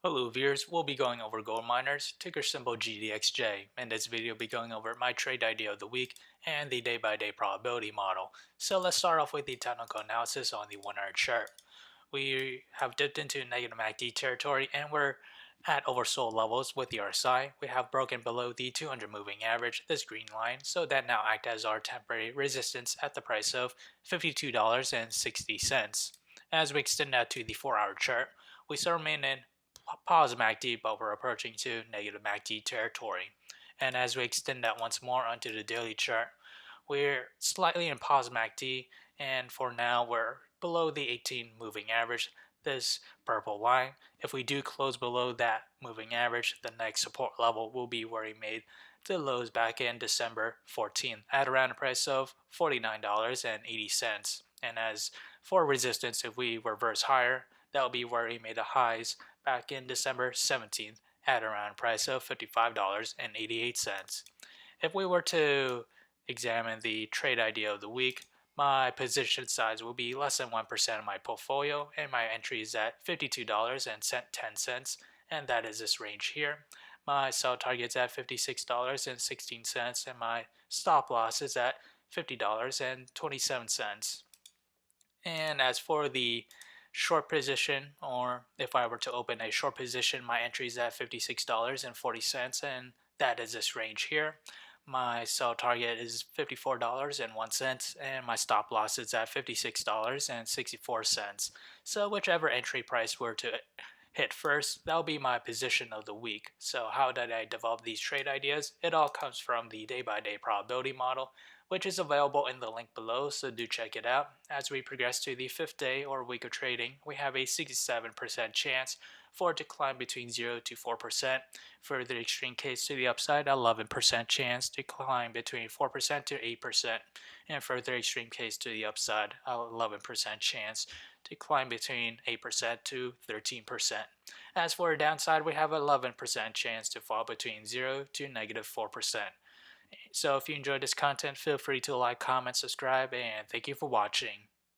Hello viewers, we'll be going over gold miners, ticker symbol GDXJ. In this video, we'll be going over my trade idea of the week and the day-by-day probability model. So let's start off with the technical analysis on the 1 hour chart. We have dipped into negative MACD territory and we're at oversold levels with the RSI. We have broken below the 200 moving average, this green line, so that now acts as our temporary resistance at the price of $52.60. As we extend out to the 4 hour chart, we still remain in positive MACD, but we're approaching to negative MACD territory. And as we extend that once more onto the daily chart, we're slightly in positive MACD, and for now we're below the 18 moving average, this purple line. If we do close below that moving average, the next support level will be where we made the lows back in December 14th at around a price of $49.80. And as for resistance, if we reverse higher, that will be where we made the highs back in December 17th at around a price of $55.88. If we were to examine the trade idea of the week, my position size will be less than 1% of my portfolio, and my entry is at $52.10, and that is this range here. My sell target is at $56.16, and my stop loss is at $50.27. And as for the short position, or if I were to open a short position, my entry is at $56.40, and that is this range here. My sell target is $54.01, and my stop loss is at $56.64. So whichever entry price were to hit first, that'll be my position of the week. So how did I develop these trade ideas? It all comes from the day-by-day probability model, which is available in the link below, so do check it out. As we progress to the 5th day or week of trading, we have a 67% chance for it to climb between 0 to 4%. For the extreme case to the upside, 11% chance to climb between 4% to 8%. And for the extreme case to the upside, 11% chance to climb between 8% to 13%. As for a downside, we have 11% chance to fall between 0 to negative 4%. So if you enjoyed this content, feel free to like, comment, subscribe, and thank you for watching.